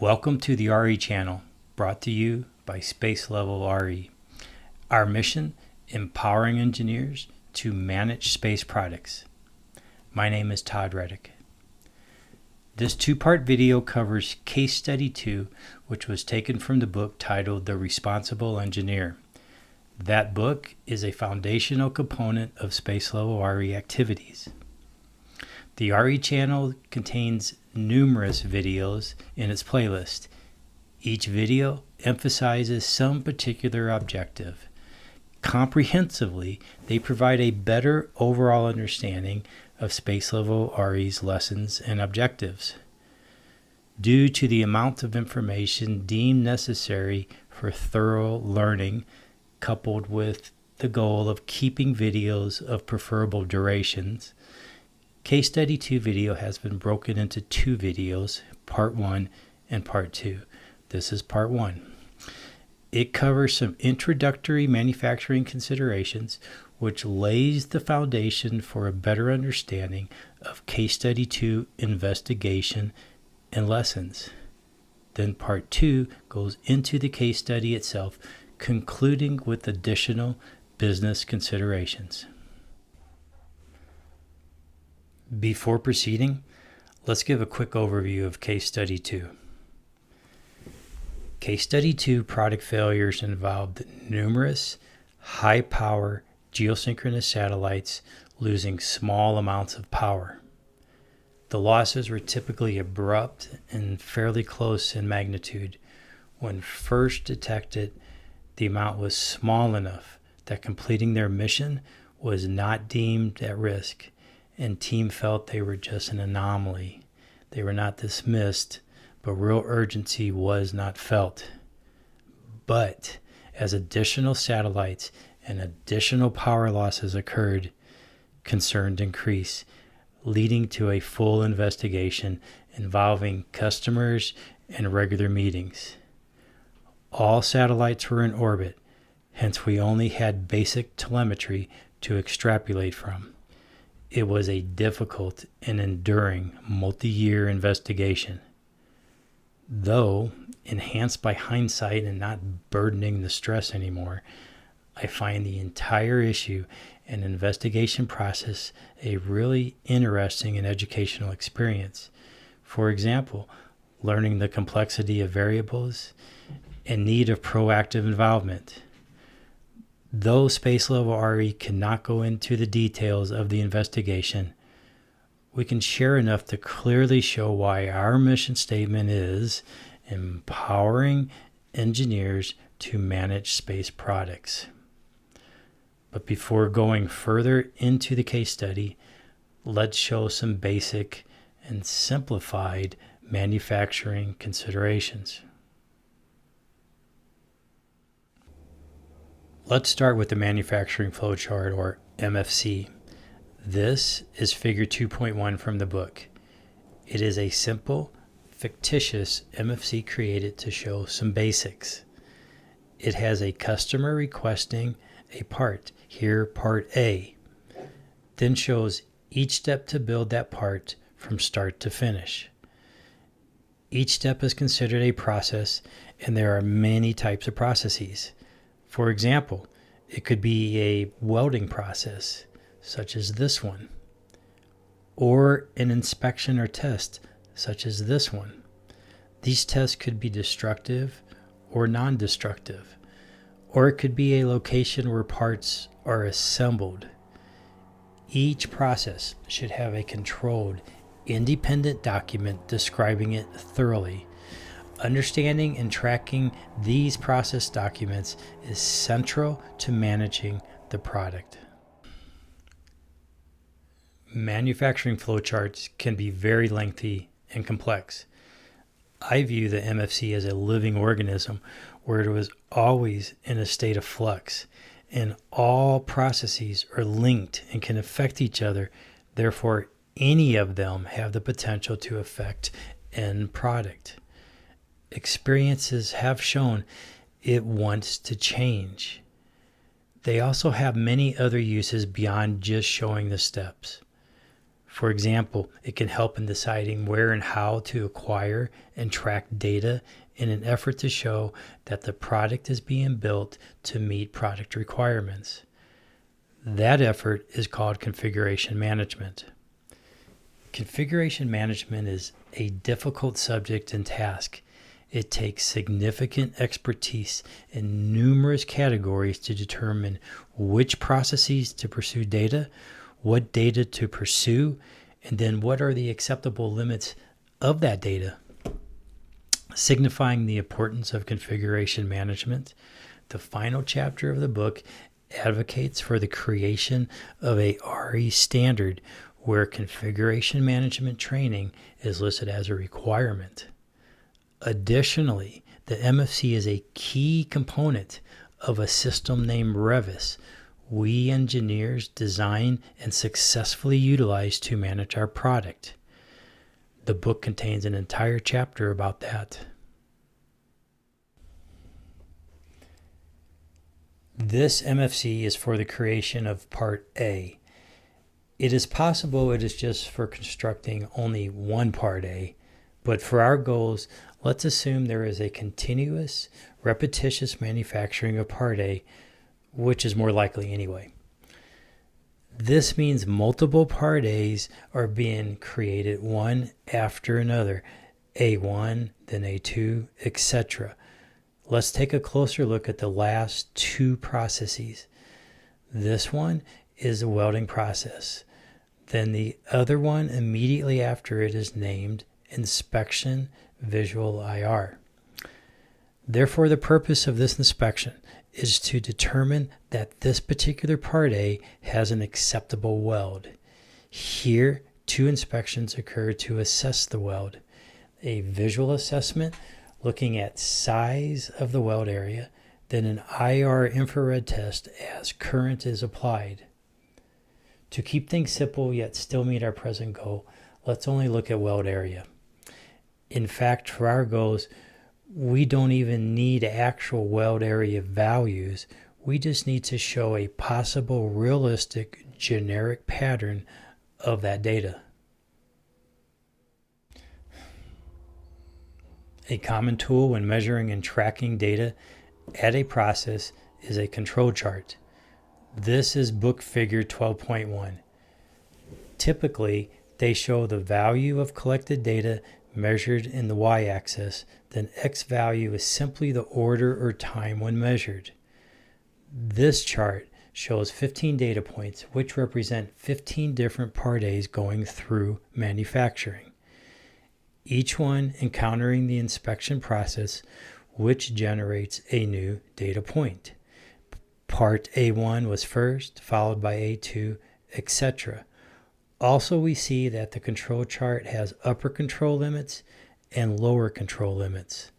Welcome to the RE channel, brought to you by Space Level RE. Our mission, empowering engineers to manage space products. My name is Tod Redick. This two-part video covers Case Study 2, which was taken from the book titled The Responsible Engineer. That book is a foundational component of Space Level RE activities. The RE channel contains numerous videos in its playlist. Each video emphasizes some particular objective. Comprehensively, they provide a better overall understanding of Space Level RE's lessons and objectives. Due to the amount of information deemed necessary for thorough learning, coupled with the goal of keeping videos of preferable durations, Case Study 2 video has been broken into two videos, Part 1 and Part 2. This is Part 1. It covers some introductory manufacturing considerations, which lays the foundation for a better understanding of Case Study 2 investigation and lessons. Then Part 2 goes into the case study itself, concluding with additional business considerations. Before proceeding, let's give a quick overview of Case Study 2. Case Study 2 product failures involved numerous high-power geosynchronous satellites losing small amounts of power. The losses were typically abrupt and fairly close in magnitude. When first detected, the amount was small enough that completing their mission was not deemed at risk, and team felt they were just an anomaly. They were not dismissed, but real urgency was not felt. But as additional satellites and additional power losses occurred, concern increased, leading to a full investigation involving customers and regular meetings. All satellites were in orbit, hence we only had basic telemetry to extrapolate from. It was a difficult and enduring multi-year investigation. Though enhanced by hindsight and not burdening the stress anymore, I find the entire issue and investigation process a really interesting and educational experience. For example, learning the complexity of variables and need of proactive involvement. Though Space Level RE cannot go into the details of the investigation, we can share enough to clearly show why our mission statement is empowering engineers to manage space products. But before going further into the case study, let's show some basic and simplified manufacturing considerations. Let's start with the manufacturing flowchart, or M.S.E.E. This is figure 2.1 from the book. It is a simple, fictitious M.S.E.E. created to show some basics. It has a customer requesting a part, here part A, then shows each step to build that part from start to finish. Each step is considered a process, and there are many types of processes. For example, it could be a welding process, such as this one, or an inspection or test, such as this one. These tests could be destructive or non-destructive, or it could be a location where parts are assembled. Each process should have a controlled, independent document describing it thoroughly. Understanding and tracking these process documents is central to managing the product. Manufacturing flowcharts can be very lengthy and complex. I view the M.S.E.E. as a living organism where it was always in a state of flux, and all processes are linked and can affect each other. Therefore, any of them have the potential to affect end product. Experiences have shown it wants to change. They also have many other uses beyond just showing the steps. For example, it can help in deciding where and how to acquire and track data in an effort to show that the product is being built to meet product requirements. That effort is called configuration management. Configuration management is a difficult subject and task. It takes significant expertise in numerous categories to determine which processes to pursue data, what data to pursue, and then what are the acceptable limits of that data. Signifying the importance of configuration management, the final chapter of the book advocates for the creation of a RE standard where configuration management training is listed as a requirement. Additionally, the M.S.E.E is a key component of a system named Revis we engineers design and successfully utilize to manage our product. The book contains an entire chapter about that. This M.S.E.E is for the creation of Part A. It is possible it is just for constructing only one Part A, but for our goals, let's assume there is a continuous, repetitious manufacturing of Part A, which is more likely anyway. This means multiple Part A's are being created one after another, A1, then A2, etc. Let's take a closer look at the last two processes. This one is a welding process. Then the other one immediately after it is named Inspection Visual IR. Therefore, the purpose of this inspection is to determine that this particular Part A has an acceptable weld. Here, two inspections occur to assess the weld. A visual assessment looking at size of the weld area, then an IR infrared test as current is applied. To keep things simple yet still meet our present goal, let's only look at weld area. In fact, for our goals, we don't even need actual weld area values. We just need to show a possible realistic generic pattern of that data. A common tool when measuring and tracking data at a process is a control chart. This is book figure 12.1. Typically, they show the value of collected data measured in the y-axis, then x value is simply the order or time when measured. This chart shows 15 data points, which represent 15 different Part A's going through manufacturing, each one encountering the inspection process, which generates a new data point. Part A1 was first, followed by A2, etc. Also, we see that the control chart has upper control limits and lower control limits.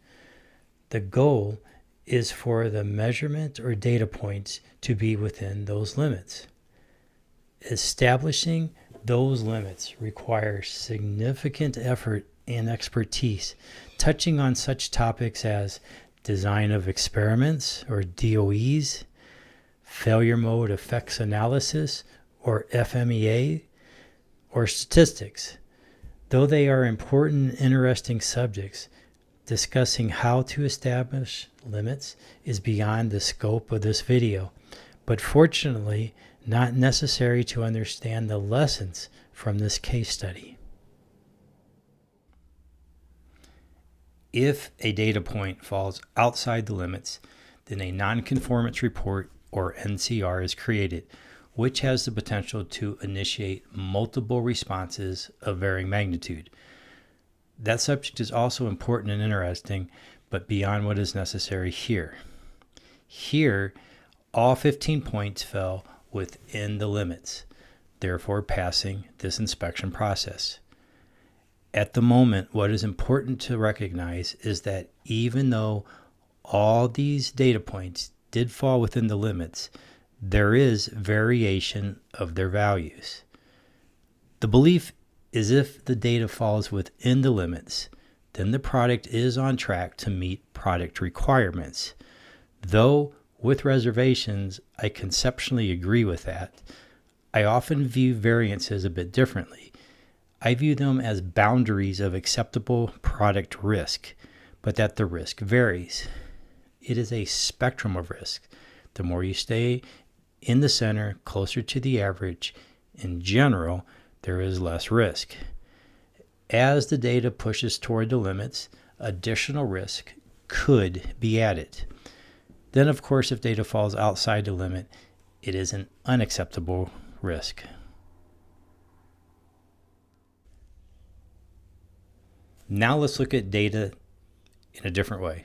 The goal is for the measurement or data points to be within those limits. Establishing those limits requires significant effort and expertise, touching on such topics as design of experiments or DOEs, failure mode effects analysis or FMEA, or statistics. Though they are important and interesting subjects, discussing how to establish limits is beyond the scope of this video, but fortunately not necessary to understand the lessons from this case study. If a data point falls outside the limits, then a nonconformance report or NCR is created, which has the potential to initiate multiple responses of varying magnitude. That subject is also important and interesting, but beyond what is necessary here. Here, all 15 points fell within the limits, therefore passing this inspection process. At the moment, what is important to recognize is that even though all these data points did fall within the limits, there is variation of their values. The belief is if the data falls within the limits, then the product is on track to meet product requirements. Though, with reservations, I conceptually agree with that. I often view variances a bit differently. I view them as boundaries of acceptable product risk, but that the risk varies. It is a spectrum of risk. The more you stay in the center, closer to the average, in general, there is less risk. As the data pushes toward the limits, additional risk could be added. Then, of course, if data falls outside the limit, it is an unacceptable risk. Now let's look at data in a different way.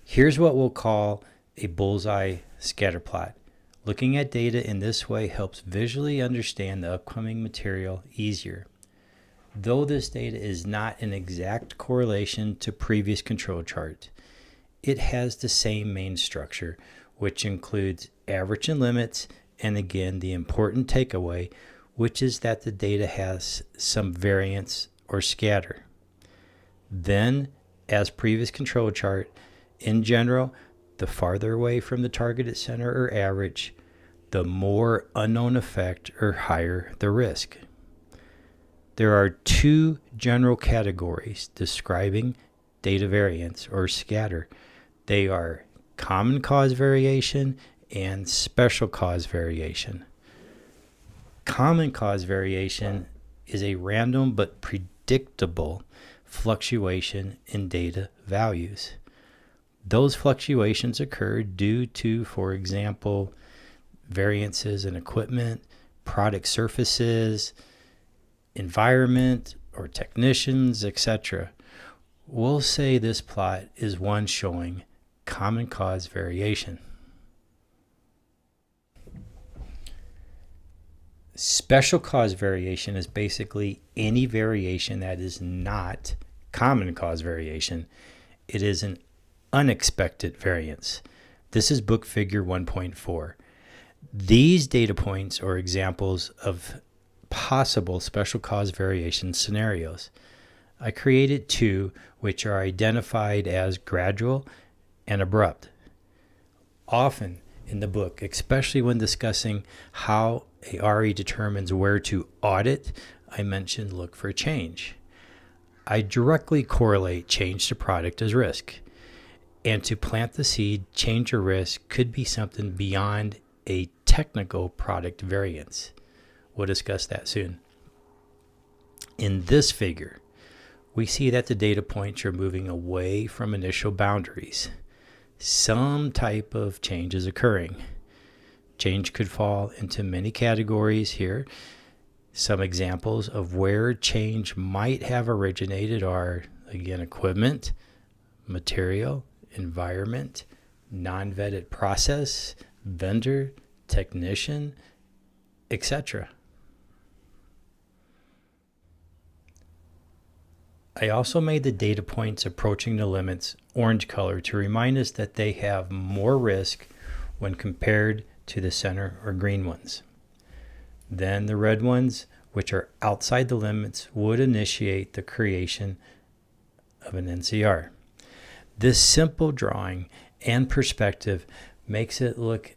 Here's what we'll call a bullseye scatter plot. Looking at data in this way helps visually understand the upcoming material easier. Though this data is not an exact correlation to previous control chart, it has the same main structure, which includes average and limits, and again, the important takeaway, which is that the data has some variance or scatter. Then, as previous control chart, in general, the farther away from the targeted center or average, the more unknown effect or higher the risk. There are two general categories describing data variance or scatter. They are common cause variation and special cause variation. Common cause variation is a random but predictable fluctuation in data values. Those fluctuations occur due to, for example, variances in equipment, product surfaces, environment, or technicians, etc. We'll say this plot is one showing common cause variation. Special cause variation is basically any variation that is not common cause variation. It is an unexpected variance. This is book figure 1.4. These data points are examples of possible special cause variation scenarios. I created two, which are identified as gradual and abrupt. Often in the book, especially when discussing how a RE determines where to audit, I mentioned look for change. I directly correlate change to product as risk. And to plant the seed, change or risk could be something beyond a technical product variance. We'll discuss that soon. In this figure, we see that the data points are moving away from initial boundaries. Some type of change is occurring. Change could fall into many categories here. Some examples of where change might have originated are, again, equipment, material, environment, non-vetted process, vendor, technician, etc. I also made the data points approaching the limits orange color to remind us that they have more risk when compared to the center or green ones. Then the red ones, which are outside the limits, would initiate the creation of an NCR. This simple drawing and perspective makes it look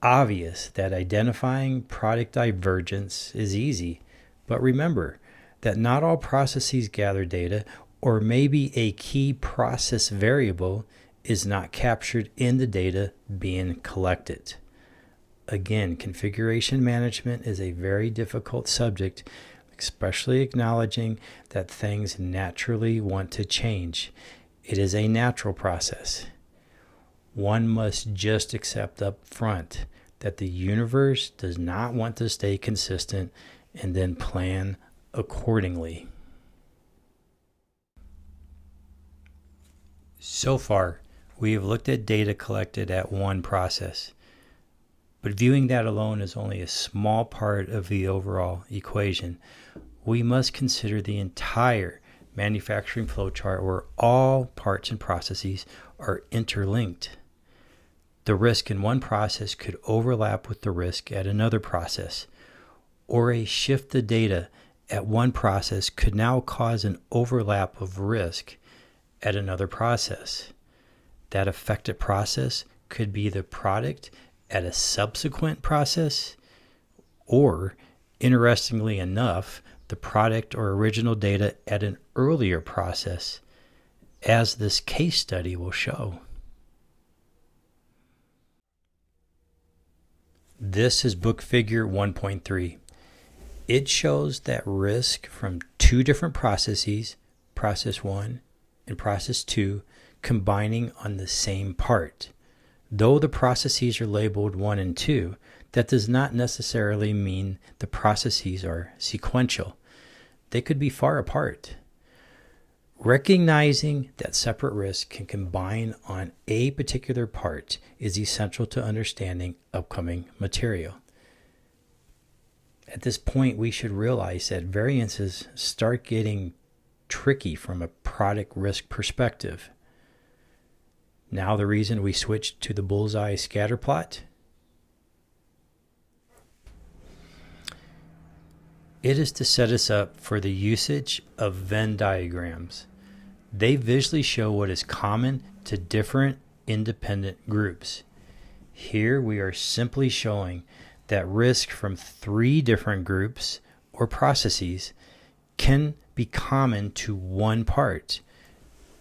obvious that identifying product divergence is easy, but remember that not all processes gather data, or maybe a key process variable is not captured in the data being collected. Again, configuration management is a very difficult subject, especially acknowledging that things naturally want to change. It is a natural process. One must just accept up front that the universe does not want to stay consistent and then plan accordingly. So far, we have looked at data collected at one process, but viewing that alone is only a small part of the overall equation. We must consider the entire manufacturing flowchart where all parts and processes are interlinked. The risk in one process could overlap with the risk at another process, or a shift of data at one process could now cause an overlap of risk at another process. That affected process could be the product at a subsequent process, or, interestingly enough, the product or original data at an earlier process, as this case study will show. This is book figure 1.3. It shows that risk from two different processes, process 1 and process 2, combining on the same part. Though the processes are labeled 1 and 2, that does not necessarily mean the processes are sequential. They could be far apart. Recognizing that separate risks can combine on a particular part is essential to understanding upcoming material. At this point, we should realize that variances start getting tricky from a product risk perspective. Now the reason we switched to the bullseye scatter plot? It is to set us up for the usage of Venn diagrams. They visually show what is common to different independent groups. Here we are simply showing that risk from 3 different groups or processes can be common to one part,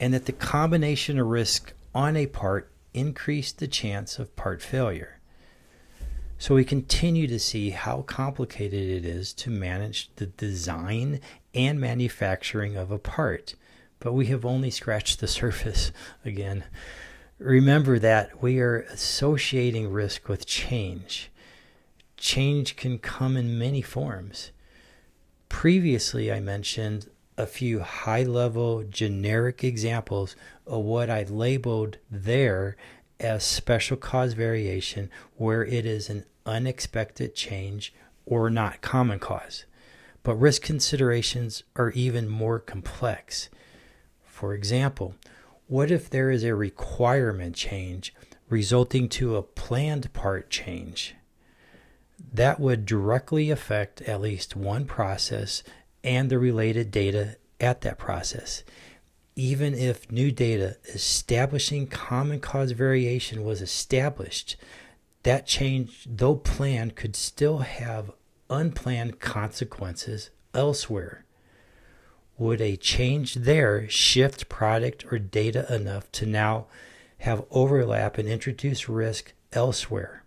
and that the combination of risk on a part increased the chance of part failure. So we continue to see how complicated it is to manage the design and manufacturing of a part, but we have only scratched the surface again. Remember that we are associating risk with change. Change can come in many forms. Previously, I mentioned a few high-level generic examples of what I labeled there as special cause variation, where it is an unexpected change or not common cause. But risk considerations are even more complex. For example, what if there is a requirement change resulting to a planned part change? That would directly affect at least one process and the related data at that process. Even if new data establishing common cause variation was established, that change, though planned, could still have unplanned consequences elsewhere. Would a change there shift product or data enough to now have overlap and introduce risk elsewhere?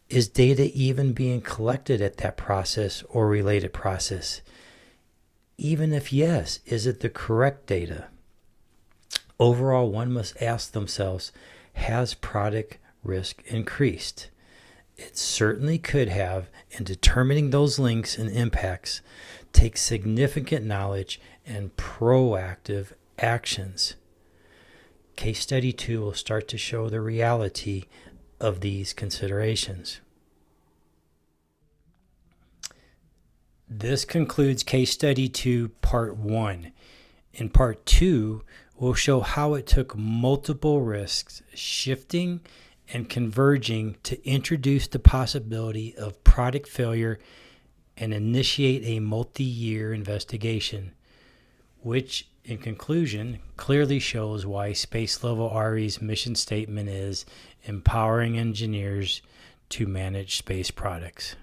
Is data even being collected at that process or related process? Even if yes, is it the correct data? Overall, one must ask themselves, has product risk increased? It certainly could have, and determining those links and impacts takes significant knowledge and proactive actions. Case study 2 will start to show the reality of these considerations. This concludes Case Study 2, Part 1. In Part 2, we'll show how it took multiple risks shifting and converging to introduce the possibility of product failure and initiate a multi-year investigation, which, in conclusion, clearly shows why Space Level RE's mission statement is empowering engineers to manage space products.